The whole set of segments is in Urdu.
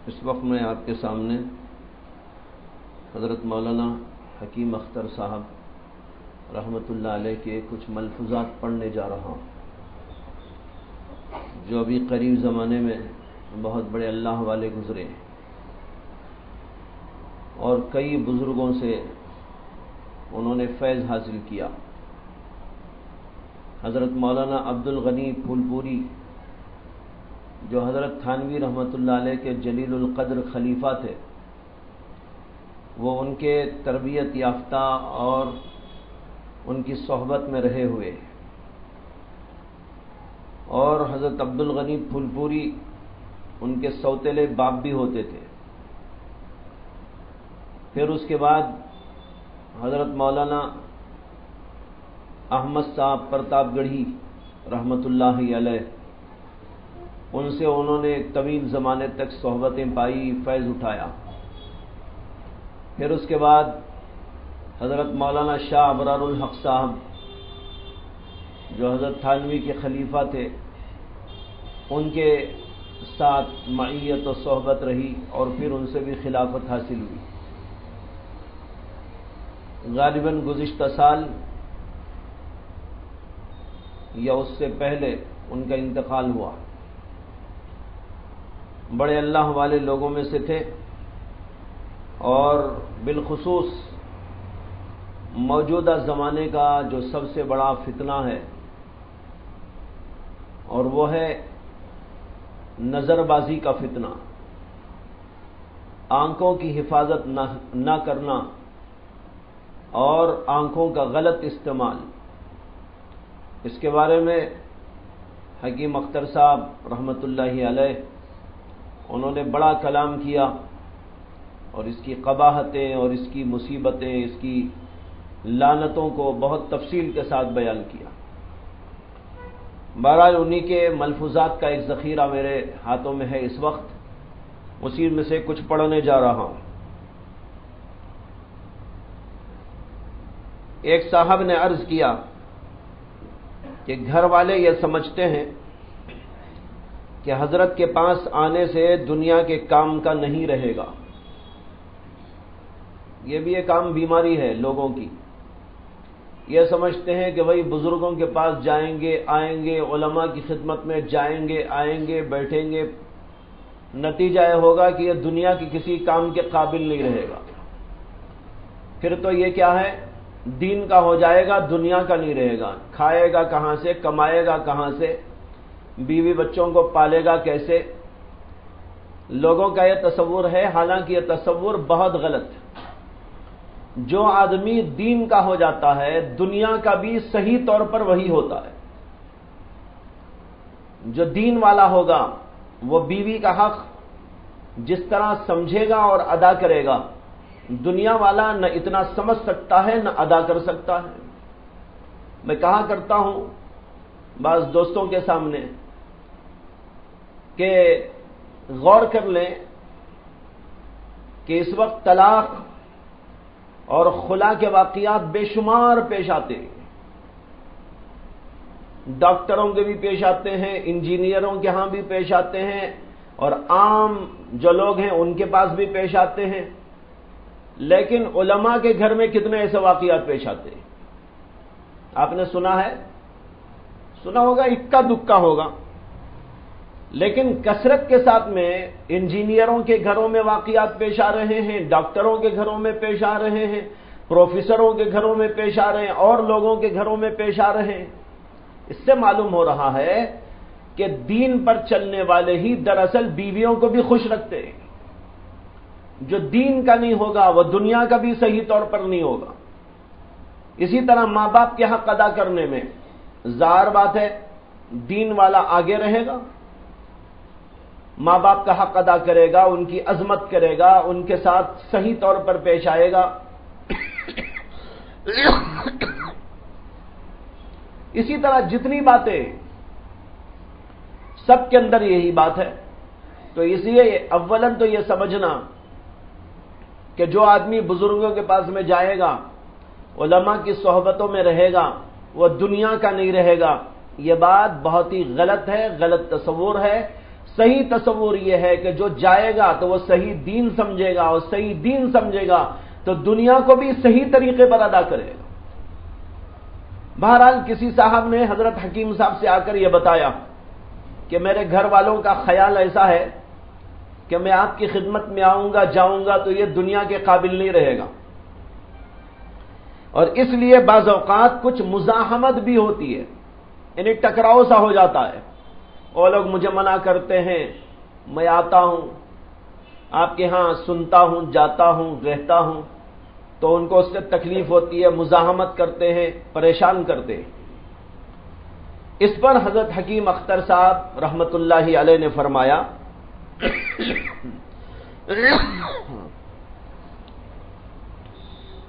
اس وقت میں آپ کے سامنے حضرت مولانا حکیم اختر صاحب رحمۃ اللہ علیہ کے کچھ ملفوظات پڑھنے جا رہا ہوں، جو ابھی قریب زمانے میں بہت بڑے اللہ والے گزرے اور کئی بزرگوں سے انہوں نے فیض حاصل کیا۔ حضرت مولانا عبد الغنی پھولپوری جو حضرت تھانوی رحمۃ اللہ علیہ کے جلیل القدر خلیفہ تھے، وہ ان کے تربیت یافتہ اور ان کی صحبت میں رہے ہوئے، اور حضرت عبد الغنی پھولپوری ان کے سوتیلے باپ بھی ہوتے تھے۔ پھر اس کے بعد حضرت مولانا احمد صاحب پرتاپ گڑھی رحمۃ اللہ علیہ، ان سے انہوں نے ایک طویل زمانے تک صحبتیں پائی، فیض اٹھایا۔ پھر اس کے بعد حضرت مولانا شاہ ابرار الحق صاحب جو حضرت تھانوی کے خلیفہ تھے، ان کے ساتھ معیت و صحبت رہی اور پھر ان سے بھی خلافت حاصل ہوئی۔ غالباً گزشتہ سال یا اس سے پہلے ان کا انتقال ہوا۔ بڑے اللہ والے لوگوں میں سے تھے، اور بالخصوص موجودہ زمانے کا جو سب سے بڑا فتنہ ہے، اور وہ ہے نظر بازی کا فتنہ، آنکھوں کی حفاظت نہ کرنا اور آنکھوں کا غلط استعمال۔ اس کے بارے میں حکیم اختر صاحب رحمۃ اللہ علیہ انہوں نے بڑا کلام کیا، اور اس کی قباحتیں اور اس کی مصیبتیں، اس کی لعنتوں کو بہت تفصیل کے ساتھ بیان کیا۔ بہرحال انہی کے ملفوظات کا ایک ذخیرہ میرے ہاتھوں میں ہے اس وقت، اسی میں سے کچھ پڑھنے جا رہا ہوں۔ ایک صاحب نے عرض کیا کہ گھر والے یہ سمجھتے ہیں کہ حضرت کے پاس آنے سے دنیا کے کام کا نہیں رہے گا۔ یہ بھی ایک عام بیماری ہے لوگوں کی، یہ سمجھتے ہیں کہ بھائی بزرگوں کے پاس جائیں گے، آئیں گے، علماء کی خدمت میں جائیں گے، آئیں گے، بیٹھیں گے، نتیجہ یہ ہوگا کہ یہ دنیا کی کسی کام کے قابل نہیں رہے گا۔ پھر تو یہ کیا ہے، دین کا ہو جائے گا، دنیا کا نہیں رہے گا۔ کھائے گا کہاں سے، کمائے گا کہاں سے، بیوی بچوں کو پالے گا کیسے؟ لوگوں کا یہ تصور ہے، حالانکہ یہ تصور بہت غلط ہے۔ جو آدمی دین کا ہو جاتا ہے، دنیا کا بھی صحیح طور پر وہی ہوتا ہے۔ جو دین والا ہوگا وہ بیوی کا حق جس طرح سمجھے گا اور ادا کرے گا، دنیا والا نہ اتنا سمجھ سکتا ہے نہ ادا کر سکتا ہے۔ میں کہا کرتا ہوں بعض دوستوں کے سامنے کہ غور کر لیں کہ اس وقت طلاق اور خلا کے واقعات بے شمار پیش آتے ہیں، ڈاکٹروں کے بھی پیش آتے ہیں، انجینئروں کے ہاں بھی پیش آتے ہیں، اور عام جو لوگ ہیں ان کے پاس بھی پیش آتے ہیں۔ لیکن علماء کے گھر میں کتنے ایسے واقعات پیش آتے ہیں؟ آپ نے سنا ہے؟ سنا ہوگا، اکا دکا ہوگا، لیکن کثرت کے ساتھ میں انجینئروں کے گھروں میں واقعات پیش آ رہے ہیں، ڈاکٹروں کے گھروں میں پیش آ رہے ہیں، پروفیسروں کے گھروں میں پیش آ رہے ہیں، اور لوگوں کے گھروں میں پیش آ رہے ہیں۔ اس سے معلوم ہو رہا ہے کہ دین پر چلنے والے ہی دراصل بیویوں کو بھی خوش رکھتے ہیں۔ جو دین کا نہیں ہوگا وہ دنیا کا بھی صحیح طور پر نہیں ہوگا۔ اسی طرح ماں باپ کے حق ادا کرنے میں ظاہر بات ہے دین والا آگے رہے گا، ماں باپ کا حق ادا کرے گا، ان کی عظمت کرے گا، ان کے ساتھ صحیح طور پر پیش آئے گا۔ اسی طرح جتنی باتیں، سب کے اندر یہی بات ہے۔ تو اس لیے اولاً تو یہ سمجھنا کہ جو آدمی بزرگوں کے پاس میں جائے گا، علماء کی صحبتوں میں رہے گا، وہ دنیا کا نہیں رہے گا، یہ بات بہت ہی غلط ہے، غلط تصور ہے۔ صحیح تصور یہ ہے کہ جو جائے گا تو وہ صحیح دین سمجھے گا، اور صحیح دین سمجھے گا تو دنیا کو بھی صحیح طریقے پر ادا کرے گا۔ بہرحال کسی صاحب نے حضرت حکیم صاحب سے آ کر یہ بتایا کہ میرے گھر والوں کا خیال ایسا ہے کہ میں آپ کی خدمت میں آؤں گا جاؤں گا تو یہ دنیا کے قابل نہیں رہے گا، اور اس لیے بعض اوقات کچھ مزاحمت بھی ہوتی ہے، یعنی ٹکراؤ سا ہو جاتا ہے۔ وہ لوگ مجھے منع کرتے ہیں، میں آتا ہوں آپ کے ہاں، سنتا ہوں، جاتا ہوں، رہتا ہوں، تو ان کو اس سے تکلیف ہوتی ہے، مزاحمت کرتے ہیں، پریشان کرتے ہیں۔ اس پر حضرت حکیم اختر صاحب رحمت اللہ علیہ نے فرمایا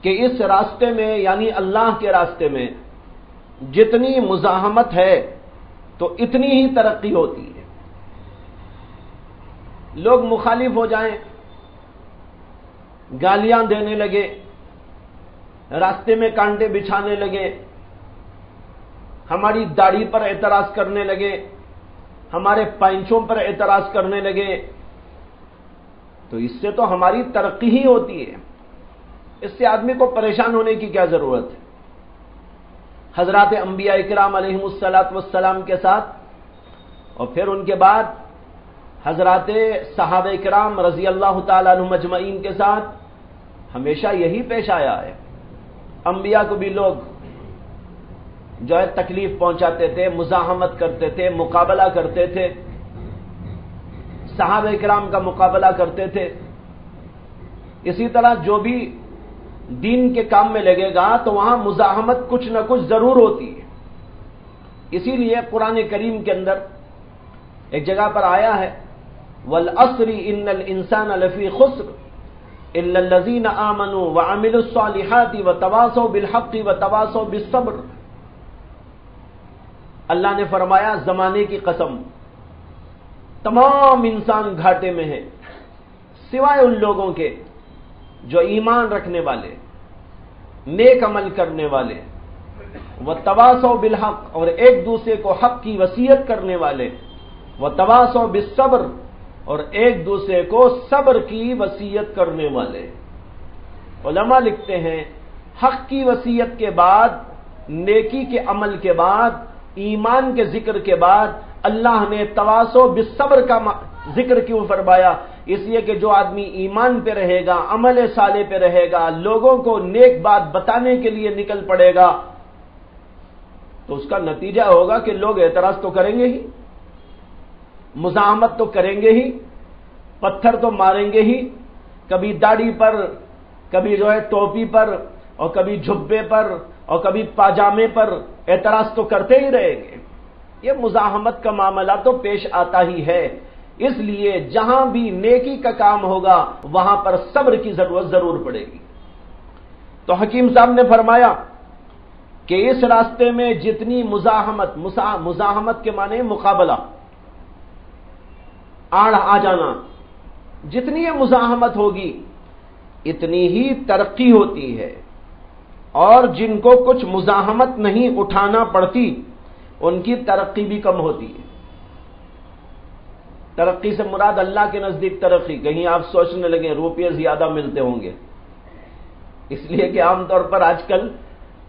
کہ اس راستے میں، یعنی اللہ کے راستے میں جتنی مزاحمت ہے تو اتنی ہی ترقی ہوتی ہے۔ لوگ مخالف ہو جائیں، گالیاں دینے لگے، راستے میں کانٹے بچھانے لگے، ہماری داڑھی پر اعتراض کرنے لگے، ہمارے پینچوں پر اعتراض کرنے لگے، تو اس سے تو ہماری ترقی ہی ہوتی ہے، اس سے آدمی کو پریشان ہونے کی کیا ضرورت ہے۔ حضرات انبیاء اکرام علیہم الصلاۃ والسلام کے ساتھ اور پھر ان کے بعد حضرات صحابہ کرام رضی اللہ تعالیٰ عنہم اجمعین کے ساتھ ہمیشہ یہی پیش آیا ہے۔ انبیاء کو بھی لوگ جو ہے تکلیف پہنچاتے تھے، مزاحمت کرتے تھے، مقابلہ کرتے تھے، صحابہ کرام کا مقابلہ کرتے تھے۔ اسی طرح جو بھی دین کے کام میں لگے گا تو وہاں مزاحمت کچھ نہ کچھ ضرور ہوتی ہے۔ اسی لیے قرآن کریم کے اندر ایک جگہ پر آیا ہے وَالْعَصْرِ إِنَّ الْإِنسَانَ لَفِي خُسْرٍ إِلَّا الَّذِينَ آمَنُوا وَعَمِلُوا الصَّالِحَاتِ وَتَوَاصَوْا بِالْحَقِّ وَتَوَاصَوْا بِالصَّبْرِ۔ اللہ نے فرمایا زمانے کی قسم، تمام انسان گھاٹے میں ہیں سوائے ان لوگوں کے جو ایمان رکھنے والے، نیک عمل کرنے والے، وَتَوَاصَوْا بِالْحَقِّ اور ایک دوسرے کو حق کی وصیت کرنے والے، وَتَوَاصَوْا بِالصَّبْرِ اور ایک دوسرے کو صبر کی وصیت کرنے والے۔ علماء لکھتے ہیں حق کی وصیت کے بعد، نیکی کے عمل کے بعد، ایمان کے ذکر کے بعد اللہ نے تواصو بالصبر کا ذکر کیوں فرمایا؟ اس لیے کہ جو آدمی ایمان پہ رہے گا، عمل صالح پہ رہے گا، لوگوں کو نیک بات بتانے کے لیے نکل پڑے گا، تو اس کا نتیجہ ہوگا کہ لوگ اعتراض تو کریں گے ہی، مزاحمت تو کریں گے ہی، پتھر تو ماریں گے ہی، کبھی داڑھی پر، کبھی جو ہے ٹوپی پر، اور کبھی جھبے پر، اور کبھی پاجامے پر اعتراض تو کرتے ہی رہیں گے۔ یہ مزاحمت کا معاملہ تو پیش آتا ہی ہے۔ اس لیے جہاں بھی نیکی کا کام ہوگا وہاں پر صبر کی ضرورت ضرور پڑے گی۔ تو حکیم صاحب نے فرمایا کہ اس راستے میں جتنی مزاحمت کے معنی مقابلہ، آڑ آ جانا، جتنی یہ مزاحمت ہوگی اتنی ہی ترقی ہوتی ہے، اور جن کو کچھ مزاحمت نہیں اٹھانا پڑتی ان کی ترقی بھی کم ہوتی ہے۔ ترقی سے مراد اللہ کے نزدیک ترقی، کہیں آپ سوچنے لگیں روپیے زیادہ ملتے ہوں گے، اس لیے کہ عام طور پر آج کل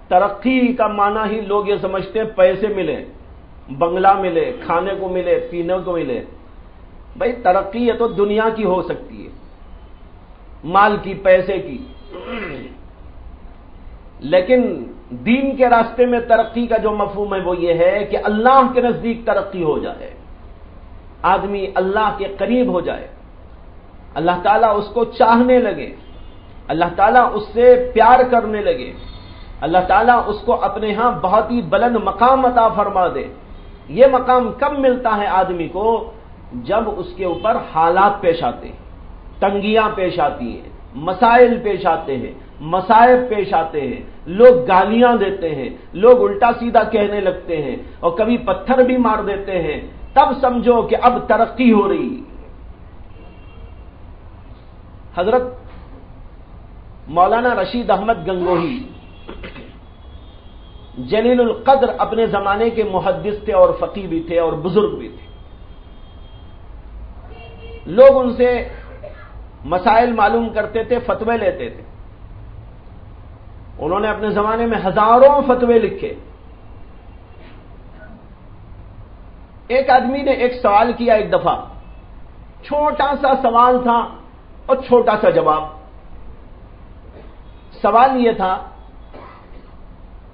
ترقی کا معنی ہی لوگ یہ سمجھتے ہیں پیسے ملے، بنگلہ ملے، کھانے کو ملے، پینے کو ملے۔ بھائی ترقی یہ تو دنیا کی ہو سکتی ہے، مال کی، پیسے کی، لیکن دین کے راستے میں ترقی کا جو مفہوم ہے وہ یہ ہے کہ اللہ کے نزدیک ترقی ہو جائے، آدمی اللہ کے قریب ہو جائے، اللہ تعالیٰ اس کو چاہنے لگے، اللہ تعالیٰ اس سے پیار کرنے لگے، اللہ تعالیٰ اس کو اپنے ہاں بہت ہی بلند مقام عطا فرما دے۔ یہ مقام کب ملتا ہے آدمی کو؟ جب اس کے اوپر حالات پیش آتے ہیں، تنگیاں پیش آتی ہیں، مسائل پیش آتے ہیں، مصائب پیش آتے ہیں، لوگ گالیاں دیتے ہیں، لوگ الٹا سیدھا کہنے لگتے ہیں، اور کبھی پتھر بھی مار دیتے ہیں، تب سمجھو کہ اب ترقی ہو رہی۔ حضرت مولانا رشید احمد گنگوہی جلیل القدر اپنے زمانے کے محدث تھے اور فقیہ بھی تھے اور بزرگ بھی تھے۔ لوگ ان سے مسائل معلوم کرتے تھے، فتوے لیتے تھے. انہوں نے اپنے زمانے میں ہزاروں فتوے لکھے. ایک آدمی نے ایک سوال کیا ایک دفعہ، چھوٹا سا سوال تھا اور چھوٹا سا جواب. سوال یہ تھا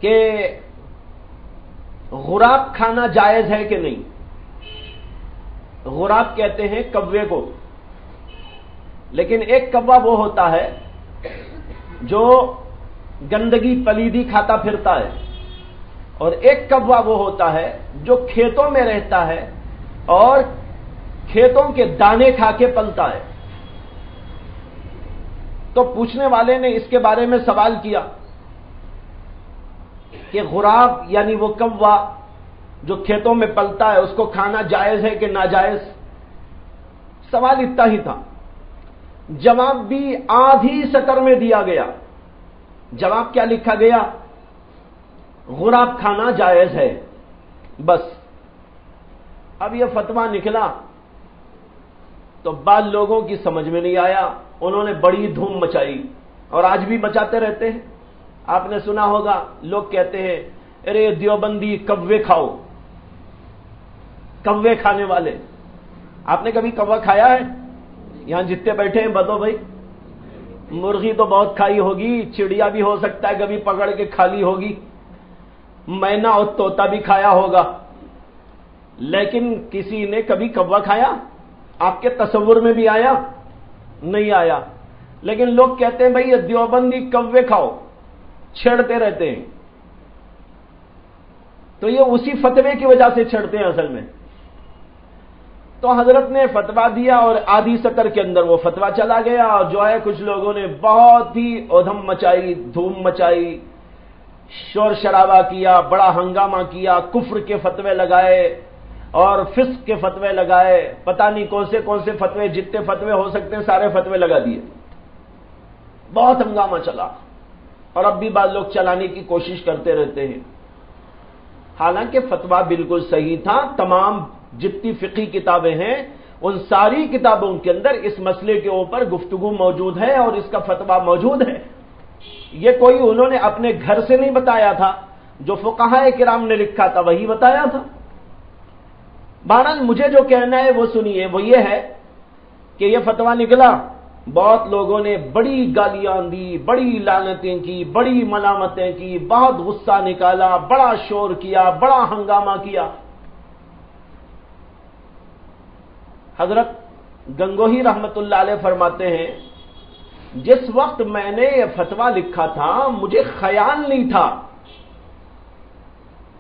کہ غراب کھانا جائز ہے کہ نہیں. غراب کہتے ہیں کوے کو، لیکن ایک کوا وہ ہوتا ہے جو گندگی پلیدی کھاتا پھرتا ہے، اور ایک کوا وہ ہوتا ہے جو کھیتوں میں رہتا ہے اور کھیتوں کے دانے کھا کے پلتا ہے. تو پوچھنے والے نے اس کے بارے میں سوال کیا کہ غراب یعنی وہ کوا جو کھیتوں میں پلتا ہے اس کو کھانا جائز ہے کہ ناجائز. سوال اتنا ہی تھا. جواب بھی آدھی سطر میں دیا گیا. جواب کیا لکھا گیا؟ غراب کھانا جائز ہے. بس. اب یہ فتویٰ نکلا تو بعض لوگوں کی سمجھ میں نہیں آیا، انہوں نے بڑی دھوم مچائی اور آج بھی مچاتے رہتے ہیں. آپ نے سنا ہوگا لوگ کہتے ہیں ارے دیوبندی کوے کھاؤ، کوے کھانے والے. آپ نے کبھی کوا کھایا ہے؟ یہاں جتنے بیٹھے ہیں بتو بھائی. مرغی تو بہت کھائی ہوگی، چڑیا بھی ہو سکتا ہے کبھی پکڑ کے کھا لی ہوگی، مینا اور طوطا بھی کھایا ہوگا، لیکن کسی نے کبھی کوا کھایا؟ آپ کے تصور میں بھی آیا؟ نہیں آیا. لیکن لوگ کہتے ہیں بھائی یہ دیوبندی کوے کھاؤ، چھیڑتے رہتے ہیں. تو یہ اسی فتوے کی وجہ سے چھیڑتے ہیں اصل میں. تو حضرت نے فتویٰ دیا اور آدھی سطر کے اندر وہ فتویٰ چلا گیا، اور جو ہے کچھ لوگوں نے بہت ہی ادھم مچائی، دھوم مچائی، شور شرابہ کیا، بڑا ہنگامہ کیا، کفر کے فتوے لگائے اور فسق کے فتوے لگائے، پتہ نہیں کون سے فتوے، جتنے فتوے ہو سکتے ہیں سارے فتوے لگا دیے. بہت ہنگامہ چلا اور اب بھی بعض لوگ چلانے کی کوشش کرتے رہتے ہیں. حالانکہ فتویٰ بالکل صحیح تھا. تمام جتنی فقہی کتابیں ہیں ان ساری کتابوں کے اندر اس مسئلے کے اوپر گفتگو موجود ہے اور اس کا فتویٰ موجود ہے. یہ کوئی انہوں نے اپنے گھر سے نہیں بتایا تھا، جو فقہاء کرام نے لکھا تھا وہی بتایا تھا. بہرحال مجھے جو کہنا ہے وہ سنیے. وہ یہ ہے کہ یہ فتویٰ نکلا، بہت لوگوں نے بڑی گالیاں دی، بڑی لعنتیں کی، بڑی ملامتیں کی، بہت غصہ نکالا، بڑا شور کیا، بڑا ہنگامہ کیا. حضرت گنگوہی رحمت اللہ علیہ فرماتے ہیں جس وقت میں نے یہ فتویٰ لکھا تھا مجھے خیال نہیں تھا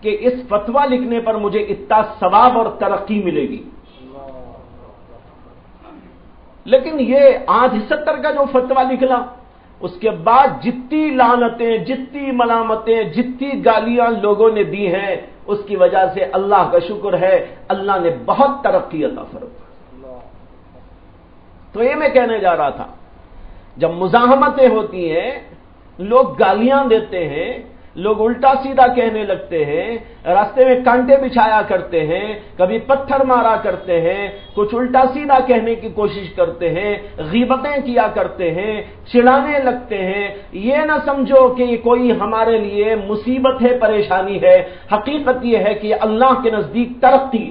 کہ اس فتویٰ لکھنے پر مجھے اتنا ثواب اور ترقی ملے گی. لیکن یہ آدھ سطر کا جو فتویٰ نکلا اس کے بعد جتنی لعنتیں، جتنی ملامتیں، جتنی گالیاں لوگوں نے دی ہیں اس کی وجہ سے اللہ کا شکر ہے اللہ نے بہت ترقی عطا فرمائی. تو یہ میں کہنے جا رہا تھا جب مزاحمتیں ہوتی ہیں، لوگ گالیاں دیتے ہیں، لوگ الٹا سیدھا کہنے لگتے ہیں، راستے میں کانٹے بچھایا کرتے ہیں، کبھی پتھر مارا کرتے ہیں، کچھ الٹا سیدھا کہنے کی کوشش کرتے ہیں، غیبتیں کیا کرتے ہیں، چڑھانے لگتے ہیں، یہ نہ سمجھو کہ یہ کوئی ہمارے لیے مصیبت ہے، پریشانی ہے. حقیقت یہ ہے کہ اللہ کے نزدیک ترقی.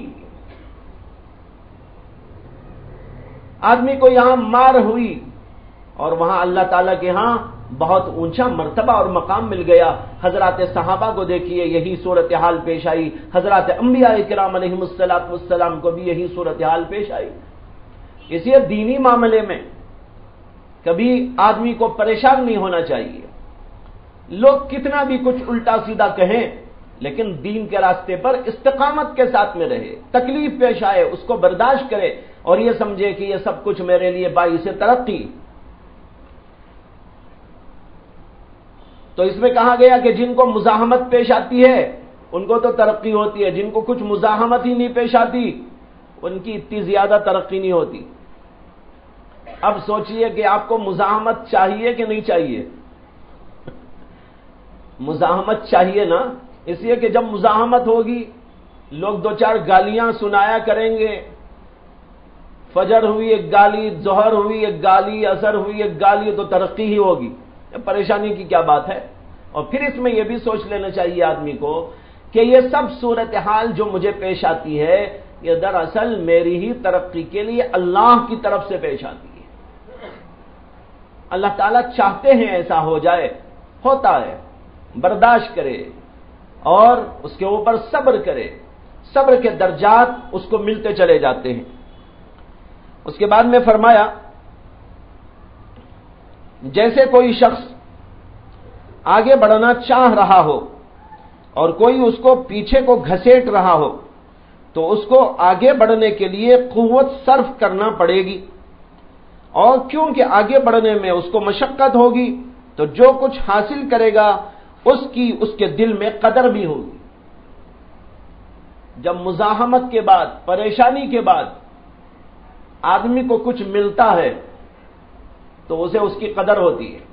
آدمی کو یہاں مار ہوئی اور وہاں اللہ تعالیٰ کے ہاں بہت اونچا مرتبہ اور مقام مل گیا. حضرات صحابہ کو دیکھیے یہی صورتحال پیش آئی، حضرات انبیاء کرام علیہم السلام کو بھی یہی صورتحال پیش آئی. اس لیے دینی معاملے میں کبھی آدمی کو پریشان نہیں ہونا چاہیے. لوگ کتنا بھی کچھ الٹا سیدھا کہیں لیکن دین کے راستے پر استقامت کے ساتھ میں رہے. تکلیف پیش آئے اس کو برداشت کرے اور یہ سمجھے کہ یہ سب کچھ میرے لیے باعث ترقی. تو اس میں کہا گیا کہ جن کو مزاحمت پیش آتی ہے ان کو تو ترقی ہوتی ہے، جن کو کچھ مزاحمت ہی نہیں پیش آتی ان کی اتنی زیادہ ترقی نہیں ہوتی. اب سوچئے کہ آپ کو مزاحمت چاہیے کہ نہیں چاہیے؟ مزاحمت چاہیے نا، اس لیے کہ جب مزاحمت ہوگی لوگ دو چار گالیاں سنایا کریں گے فجر ہوئی ایک گالی، ظہر ہوئی ایک گالی، عصر ہوئی ایک گالی، تو ترقی ہی ہوگی، پریشانی کی کیا بات ہے؟ اور پھر اس میں یہ بھی سوچ لینا چاہیے آدمی کو کہ یہ سب صورتحال جو مجھے پیش آتی ہے یہ دراصل میری ہی ترقی کے لیے اللہ کی طرف سے پیش آتی ہے۔ اللہ تعالیٰ چاہتے ہیں ایسا ہو جائے، ہوتا ہے، برداشت کرے اور اس کے اوپر صبر کرے، صبر کے درجات اس کو ملتے چلے جاتے ہیں۔ اس کے بعد میں فرمایا جیسے کوئی شخص آگے بڑھنا چاہ رہا ہو اور کوئی اس کو پیچھے کو گھسیٹ رہا ہو تو اس کو آگے بڑھنے کے لیے قوت صرف کرنا پڑے گی، اور کیونکہ آگے بڑھنے میں اس کو مشقت ہوگی تو جو کچھ حاصل کرے گا اس کے دل میں قدر بھی ہوگی۔ جب مزاحمت کے بعد، پریشانی کے بعد آدمی کو کچھ ملتا ہے تو اسے اس کی قدر ہوتی ہے۔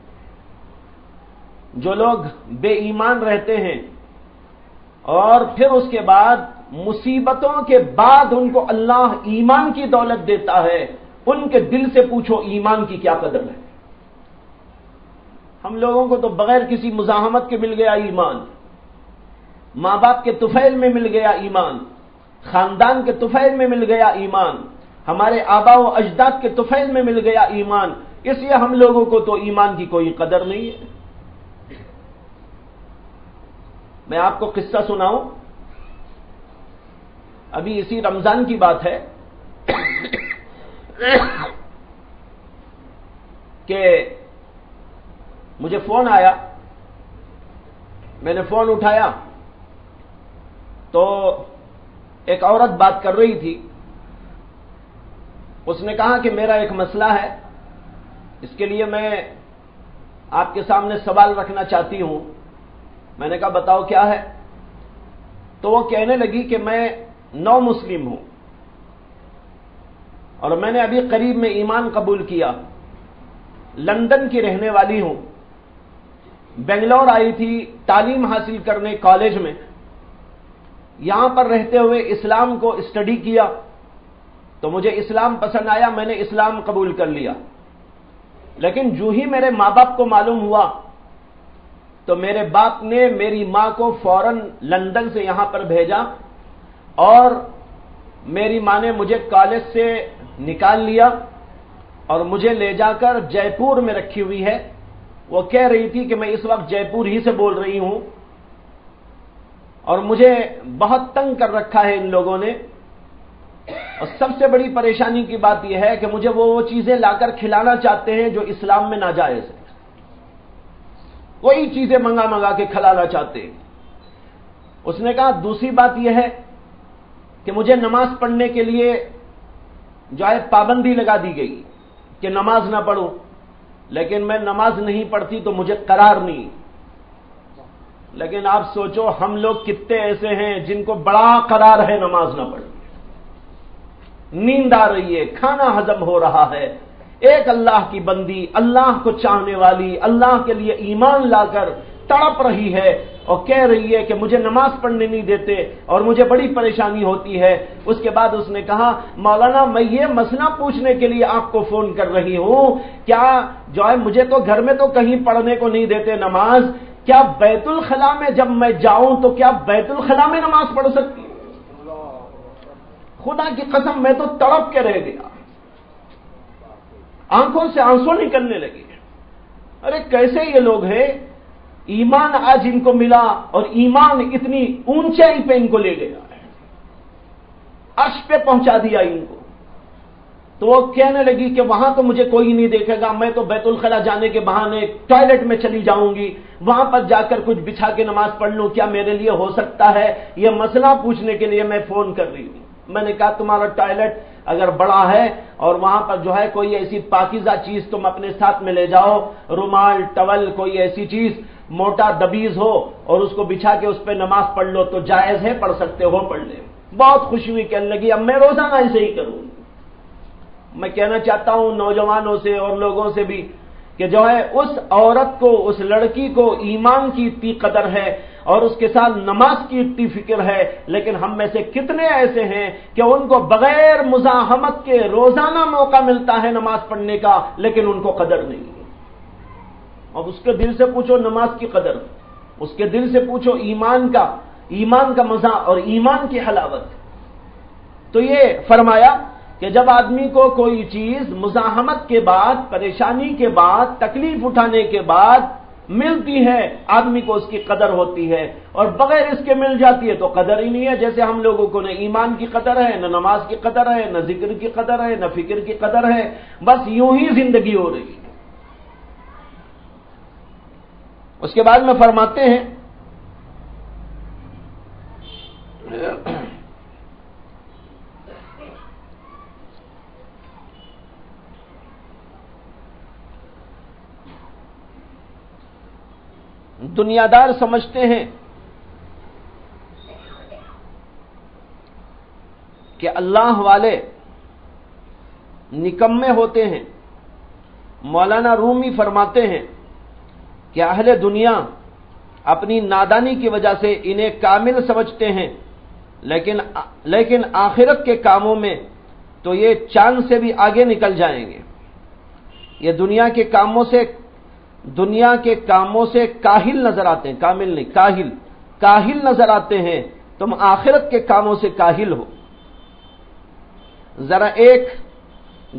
جو لوگ بے ایمان رہتے ہیں اور پھر اس کے بعد مصیبتوں کے بعد ان کو اللہ ایمان کی دولت دیتا ہے، ان کے دل سے پوچھو ایمان کی کیا قدر ہے۔ ہم لوگوں کو تو بغیر کسی مزاحمت کے مل گیا ایمان، ماں باپ کے طفیل میں مل گیا ایمان، خاندان کے طفیل میں مل گیا ایمان، ہمارے آبا و اجداد کے طفیل میں مل گیا ایمان، اس لیے ہم لوگوں کو تو ایمان کی کوئی قدر نہیں ہے۔ میں آپ کو قصہ سناؤں، ابھی اسی رمضان کی بات ہے کہ مجھے فون آیا، میں نے فون اٹھایا تو ایک عورت بات کر رہی تھی۔ اس نے کہا کہ میرا ایک مسئلہ ہے، اس کے لیے میں آپ کے سامنے سوال رکھنا چاہتی ہوں۔ میں نے کہا بتاؤ کیا ہے؟ تو وہ کہنے لگی کہ میں نو مسلم ہوں اور میں نے ابھی قریب میں ایمان قبول کیا، لندن کی رہنے والی ہوں، بنگلور آئی تھی تعلیم حاصل کرنے کالج میں، یہاں پر رہتے ہوئے اسلام کو اسٹڈی کیا تو مجھے اسلام پسند آیا، میں نے اسلام قبول کر لیا، لیکن جو ہی میرے ماں باپ کو معلوم ہوا تو میرے باپ نے میری ماں کو فوراً لندن سے یہاں پر بھیجا اور میری ماں نے مجھے کالج سے نکال لیا اور مجھے لے جا کر جے پور میں رکھی ہوئی ہے۔ وہ کہہ رہی تھی کہ میں اس وقت جے پور ہی سے بول رہی ہوں اور مجھے بہت تنگ کر رکھا ہے ان لوگوں نے، اور سب سے بڑی پریشانی کی بات یہ ہے کہ مجھے وہ چیزیں لا کر کھلانا چاہتے ہیں جو اسلام میں ناجائز ہے، وہی چیزیں منگا کے کھلانا چاہتے ہیں۔ اس نے کہا دوسری بات یہ ہے کہ مجھے نماز پڑھنے کے لیے جو ہے پابندی لگا دی گئی کہ نماز نہ پڑھوں، لیکن میں نماز نہیں پڑھتی تو مجھے قرار نہیں۔ لیکن آپ سوچو ہم لوگ کتنے ایسے ہیں جن کو بڑا قرار ہے نماز نہ پڑھنے، نیند آ رہی ہے، کھانا ہضم ہو رہا ہے، ایک اللہ کی بندی، اللہ کو چاہنے والی، اللہ کے لیے ایمان لا کر تڑپ رہی ہے اور کہہ رہی ہے کہ مجھے نماز پڑھنے نہیں دیتے اور مجھے بڑی پریشانی ہوتی ہے۔ اس کے بعد اس نے کہا مولانا میں یہ مسئلہ پوچھنے کے لیے آپ کو فون کر رہی ہوں، کیا جو ہے مجھے تو گھر میں تو کہیں پڑھنے کو نہیں دیتے نماز، کیا بیت الخلا میں جب میں جاؤں تو کیا بیت الخلا میں نماز پڑھ سکتی ہوں؟ خدا کی قسم میں تو تڑپ کے رہ گیا، آنکھوں سے آنسو نکلنے لگے۔ ارے کیسے یہ لوگ ہیں، ایمان آج ان کو ملا اور ایمان اتنی اونچائی پہ ان کو لے گیا ہے، عرش پہ پہنچا دیا ان کو۔ تو وہ کہنے لگی کہ وہاں تو مجھے کوئی نہیں دیکھے گا، میں تو بیت الخلا جانے کے بہانے ٹوائلٹ میں چلی جاؤں گی، وہاں پر جا کر کچھ بچھا کے نماز پڑھ لوں، کیا میرے لیے ہو سکتا ہے؟ یہ مسئلہ پوچھنے کے لیے میں فون کر رہی ہوں۔ میں نے کہا تمہارا ٹوائلٹ اگر بڑا ہے اور وہاں پر جو ہے کوئی ایسی پاکیزہ چیز تم اپنے ساتھ میں لے جاؤ، رومال، ٹاول، کوئی ایسی چیز موٹا دبیز ہو اور اس کو بچھا کے اس پہ نماز پڑھ لو تو جائز ہے، پڑھ سکتے ہو، پڑھ لے۔ بہت خوشی ہوئی، کہنے لگی اب میں روزانہ ایسے ہی کروں۔ میں کہنا چاہتا ہوں نوجوانوں سے اور لوگوں سے بھی کہ جو ہے اس عورت کو، اس لڑکی کو ایمان کی اتنی قدر ہے اور اس کے ساتھ نماز کی اتنی فکر ہے، لیکن ہم میں سے کتنے ایسے ہیں کہ ان کو بغیر مزاحمت کے روزانہ موقع ملتا ہے نماز پڑھنے کا، لیکن ان کو قدر نہیں ہے۔ اب اس کے دل سے پوچھو نماز کی قدر، اس کے دل سے پوچھو ایمان کا مزہ اور ایمان کی حلاوت۔ تو یہ فرمایا کہ جب آدمی کو کوئی چیز مزاحمت کے بعد، پریشانی کے بعد، تکلیف اٹھانے کے بعد ملتی ہے، آدمی کو اس کی قدر ہوتی ہے، اور بغیر اس کے مل جاتی ہے تو قدر ہی نہیں ہے۔ جیسے ہم لوگوں کو نہ ایمان کی قدر ہے، نہ نماز کی قدر ہے، نہ ذکر کی قدر ہے، نہ فکر کی قدر ہے، بس یوں ہی زندگی ہو رہی ہے۔ اس کے بعد میں فرماتے ہیں دنیا دار سمجھتے ہیں کہ اللہ والے نکمے ہوتے ہیں۔ مولانا رومی فرماتے ہیں کہ اہل دنیا اپنی نادانی کی وجہ سے انہیں کامل سمجھتے ہیں، لیکن آخرت کے کاموں میں تو یہ چاند سے بھی آگے نکل جائیں گے۔ یہ دنیا کے کاموں سے کاہل نظر آتے ہیں، کامل نہیں، کاہل نظر آتے ہیں، تم آخرت کے کاموں سے کاہل ہو۔ ذرا 1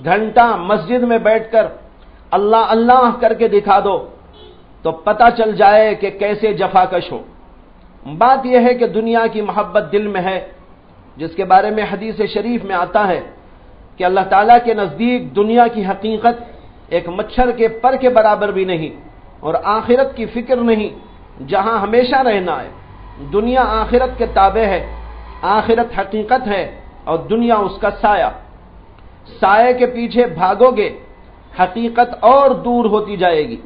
گھنٹہ مسجد میں بیٹھ کر اللہ اللہ کر کے دکھا دو تو پتہ چل جائے کہ کیسے جفاکش ہو۔ بات یہ ہے کہ دنیا کی محبت دل میں ہے، جس کے بارے میں حدیث شریف میں آتا ہے کہ اللہ تعالیٰ کے نزدیک دنیا کی حقیقت ایک مچھر کے پر کے برابر بھی نہیں، اور آخرت کی فکر نہیں جہاں ہمیشہ رہنا ہے۔ دنیا آخرت کے تابع ہے، آخرت حقیقت ہے، اور دنیا اس کا سایہ کے پیچھے بھاگو گے حقیقت اور دور ہوتی جائے گی،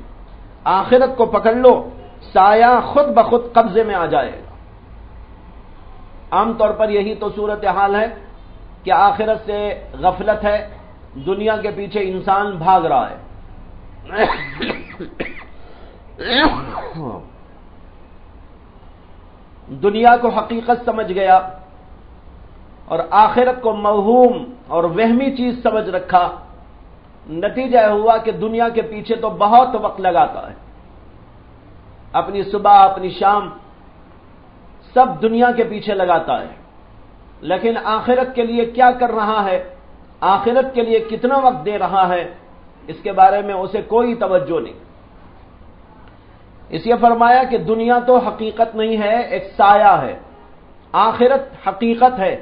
آخرت کو پکڑ لو سایہ خود بخود قبضے میں آ جائے گا۔ عام طور پر یہی تو صورتحال ہے کہ آخرت سے غفلت ہے، دنیا کے پیچھے انسان بھاگ رہا ہے۔ دنیا کو حقیقت سمجھ گیا اور آخرت کو موہوم اور وہمی چیز سمجھ رکھا، نتیجہ ہوا کہ دنیا کے پیچھے تو بہت وقت لگاتا ہے، اپنی صبح اپنی شام سب دنیا کے پیچھے لگاتا ہے، لیکن آخرت کے لیے کیا کر رہا ہے، آخرت کے لیے کتنا وقت دے رہا ہے، اس کے بارے میں اسے کوئی توجہ نہیں۔ اس لیے فرمایا کہ دنیا تو حقیقت نہیں ہے، ایک سایہ ہے، آخرت حقیقت ہے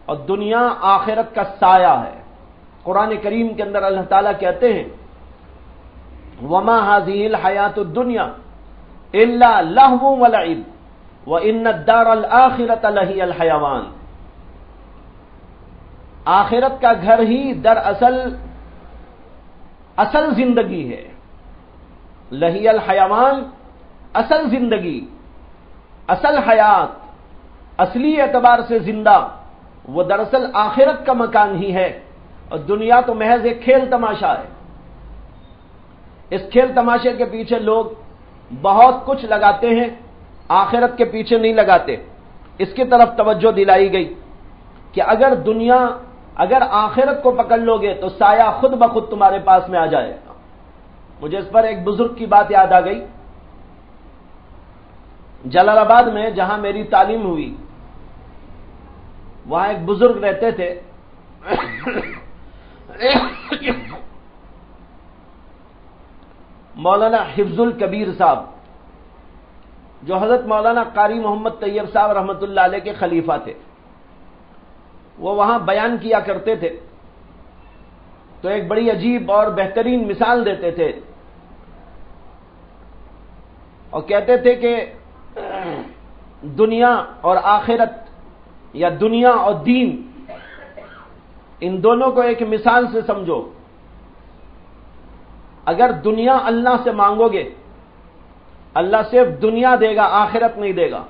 اور دنیا آخرت کا سایہ ہے۔ قرآن کریم کے اندر اللہ تعالیٰ کہتے ہیں وَمَا هَذِهِ الْحَيَاةُ الدُّنْيَا إِلَّا لَهْوٌ وَلَعِبٌ وَإِنَّ الدَّارَ الْآخِرَةَ لَهِيَ الْحَيَوَانُ۔ آخرت کا گھر ہی دراصل اصل زندگی ہے، لہی الحیوان، اصل زندگی، اصل حیات، اصلی اعتبار سے زندہ وہ دراصل آخرت کا مکان ہی ہے، اور دنیا تو محض ایک کھیل تماشا ہے۔ اس کھیل تماشے کے پیچھے لوگ بہت کچھ لگاتے ہیں، آخرت کے پیچھے نہیں لگاتے۔ اس کی طرف توجہ دلائی گئی کہ اگر آخرت کو پکڑ لو گے تو سایہ خود بخود تمہارے پاس میں آ جائے گا۔ مجھے اس پر ایک بزرگ کی بات یاد آ گئی۔ جلال آباد میں جہاں میری تعلیم ہوئی وہاں ایک بزرگ رہتے تھے، مولانا حفظ الکبیر صاحب، جو حضرت مولانا قاری محمد طیب صاحب رحمۃ اللہ علیہ کے خلیفہ تھے۔ وہ وہاں بیان کیا کرتے تھے تو ایک بڑی عجیب اور بہترین مثال دیتے تھے، اور کہتے تھے کہ دنیا اور آخرت یا دنیا اور دین، ان دونوں کو ایک مثال سے سمجھو۔ اگر دنیا اللہ سے مانگو گے، اللہ صرف دنیا دے گا، آخرت نہیں دے گا،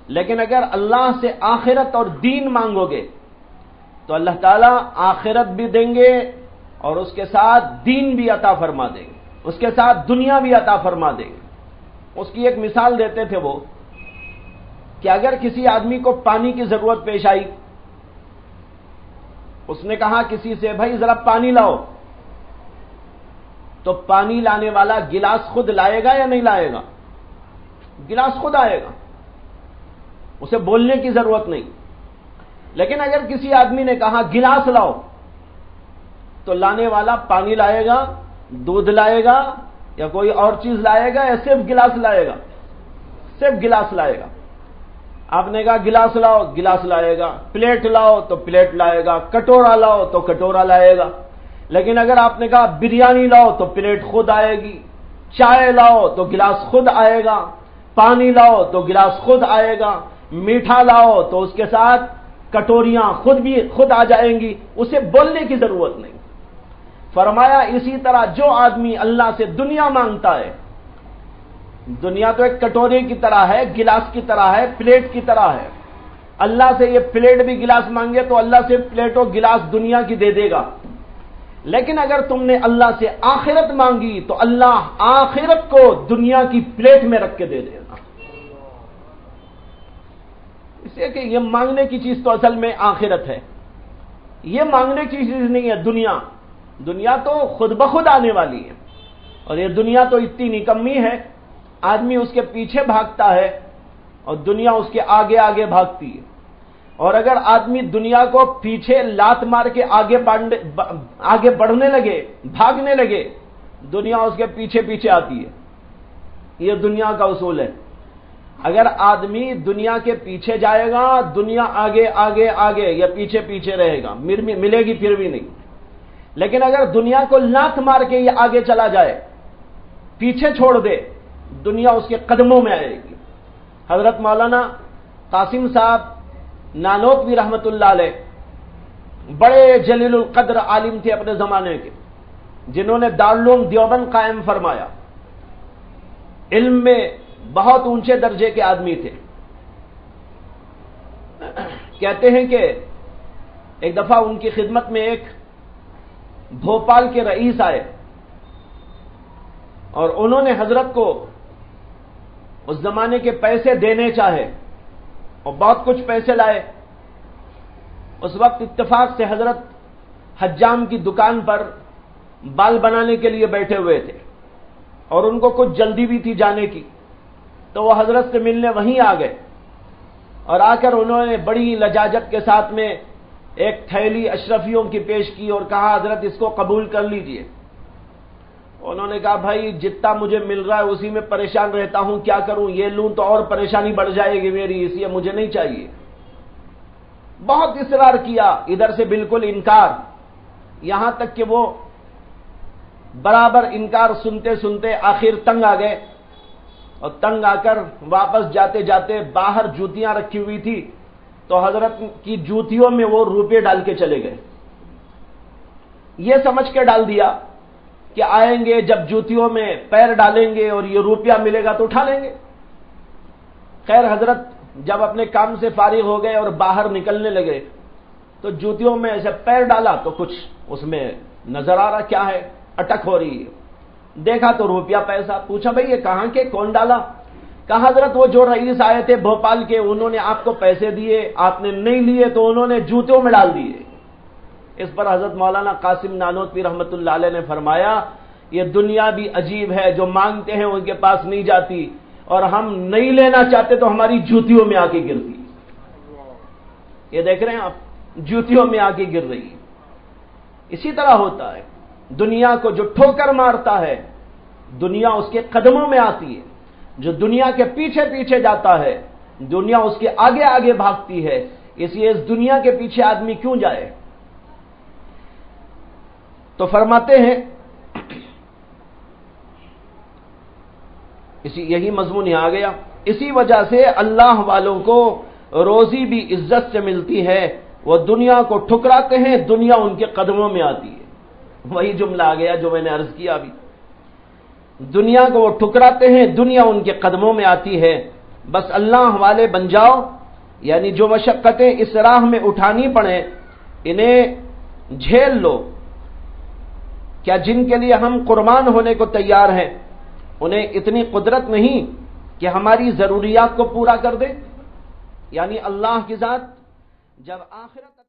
لیکن اگر اللہ سے آخرت اور دین مانگو گے تو اللہ تعالیٰ آخرت بھی دیں گے اور اس کے ساتھ دین بھی عطا فرما دیں گے، اس کے ساتھ دنیا بھی عطا فرما دیں گے۔ اس کی ایک مثال دیتے تھے وہ کہ اگر کسی آدمی کو پانی کی ضرورت پیش آئی، اس نے کہا کسی سے بھائی ذرا پانی لاؤ، تو پانی لانے والا گلاس خود لائے گا یا نہیں لائے گا؟ گلاس خود آئے گا، اسے بولنے کی ضرورت نہیں۔ لیکن اگر کسی آدمی نے کہا گلاس لاؤ، تو لانے والا پانی لائے گا، دودھ لائے گا یا کوئی اور چیز لائے گا یا صرف گلاس لائے گا؟ صرف گلاس لائے گا۔ آپ نے کہا گلاس لاؤ، گلاس لائے گا، پلیٹ لاؤ تو پلیٹ لائے گا، کٹورا لاؤ تو کٹورا لائے گا۔ لیکن اگر آپ نے کہا بریانی لاؤ تو پلیٹ خود آئے گی، چائے لاؤ تو گلاس خود آئے گا، پانی لاؤ تو گلاس خود آئے گا، میٹھا لاؤ تو اس کے ساتھ کٹوریاں خود آ جائیں گی، اسے بولنے کی ضرورت نہیں۔ فرمایا اسی طرح جو آدمی اللہ سے دنیا مانگتا ہے، دنیا تو ایک کٹوری کی طرح ہے، گلاس کی طرح ہے، پلیٹ کی طرح ہے، اللہ سے یہ پلیٹ بھی گلاس مانگے تو اللہ سے پلیٹ و گلاس دنیا کی دے دے گا۔ لیکن اگر تم نے اللہ سے آخرت مانگی تو اللہ آخرت کو دنیا کی پلیٹ میں رکھ کے دے دے گا۔ اس لیے کہ یہ مانگنے کی چیز تو اصل میں آخرت ہے، یہ مانگنے کی چیز نہیں ہے دنیا۔ دنیا تو خود بخود آنے والی ہے، اور یہ دنیا تو اتنی نکمی ہے، آدمی اس کے پیچھے بھاگتا ہے اور دنیا اس کے آگے آگے بھاگتی ہے۔ اور اگر آدمی دنیا کو پیچھے لات مار کے آگے بڑھنے لگے، بھاگنے لگے، دنیا اس کے پیچھے پیچھے آتی ہے۔ یہ دنیا کا اصول ہے۔ اگر آدمی دنیا کے پیچھے جائے گا، دنیا آگے آگے آگے یا پیچھے پیچھے رہے گا، ملے گی پھر بھی نہیں۔ لیکن اگر دنیا کو لات مار کے یہ آگے چلا جائے، پیچھے چھوڑ دے، دنیا اس کے قدموں میں آئے گی۔ حضرت مولانا قاسم صاحب نانوتوی رحمت اللہ علیہ بڑے جلیل القدر عالم تھے اپنے زمانے کے، جنہوں نے دارالعلوم دیوبند قائم فرمایا، علم میں بہت اونچے درجے کے آدمی تھے۔ کہتے ہیں کہ ایک دفعہ ان کی خدمت میں ایک بھوپال کے رئیس آئے اور انہوں نے حضرت کو اس زمانے کے پیسے دینے چاہے اور بہت کچھ پیسے لائے۔ اس وقت اتفاق سے حضرت حجام کی دکان پر بال بنانے کے لیے بیٹھے ہوئے تھے اور ان کو کچھ جلدی بھی تھی جانے کی، تو وہ حضرت سے ملنے وہیں آ گئے، اور آ کر انہوں نے بڑی لجاجت کے ساتھ میں ایک تھیلی اشرفیوں کی پیش کی اور کہا حضرت اس کو قبول کر لیجئے۔ انہوں نے کہا بھائی جتنا مجھے مل رہا ہے اسی میں پریشان رہتا ہوں، کیا کروں، یہ لوں تو اور پریشانی بڑھ جائے گی میری، اس لیے مجھے نہیں چاہیے۔ بہت اصرار کیا، ادھر سے بالکل انکار، یہاں تک کہ وہ برابر انکار سنتے سنتے آخر تنگ آ گئے، اور تنگ آ کر واپس جاتے جاتے باہر جوتیاں رکھی ہوئی تھی تو حضرت کی جوتیوں میں وہ روپے ڈال کے چلے گئے۔ یہ سمجھ کے ڈال دیا کہ آئیں گے جب جوتیوں میں پیر ڈالیں گے اور یہ روپیہ ملے گا تو اٹھا لیں گے۔ خیر حضرت جب اپنے کام سے فارغ ہو گئے اور باہر نکلنے لگے تو جوتیوں میں ایسے پیر ڈالا تو کچھ اس میں نظر آ رہا، کیا ہے، اٹک ہو رہی ہے۔ دیکھا تو روپیہ پیسہ، پوچھا بھئی یہ کہاں کے، کون ڈالا؟ کہا حضرت وہ جو رئیس آئے تھے بھوپال کے، انہوں نے آپ کو پیسے دیے، آپ نے نہیں لیے تو انہوں نے جوتوں میں ڈال دیے۔ اس پر حضرت مولانا قاسم نانوتوی رحمت اللہ علیہ نے فرمایا یہ دنیا بھی عجیب ہے، جو مانگتے ہیں ان کے پاس نہیں جاتی، اور ہم نہیں لینا چاہتے تو ہماری جوتیوں میں آ کے گرتی۔ یہ دیکھ رہے ہیں آپ، جوتیوں میں آ کے گر رہی ہے۔ اسی طرح ہوتا ہے، دنیا کو جو ٹھوکر مارتا ہے دنیا اس کے قدموں میں آتی ہے، جو دنیا کے پیچھے پیچھے جاتا ہے دنیا اس کے آگے آگے بھاگتی ہے۔ اس لیے اس دنیا کے پیچھے آدمی کیوں جائے؟ تو فرماتے ہیں یہی مضمون یہاں آ گیا، اسی وجہ سے اللہ والوں کو روزی بھی عزت سے ملتی ہے، وہ دنیا کو ٹھکراتے ہیں دنیا ان کے قدموں میں آتی ہے۔ وہی جملہ آ گیا جو میں نے عرض کیا ابھی، دنیا کو وہ ٹھکراتے ہیں دنیا ان کے قدموں میں آتی ہے۔ بس اللہ والے بن جاؤ، یعنی جو مشقتیں اس راہ میں اٹھانی پڑیں انہیں جھیل لو۔ کیا جن کے لیے ہم قربان ہونے کو تیار ہیں انہیں اتنی قدرت نہیں کہ ہماری ضروریات کو پورا کر دے؟ یعنی اللہ کی ذات جب آخرت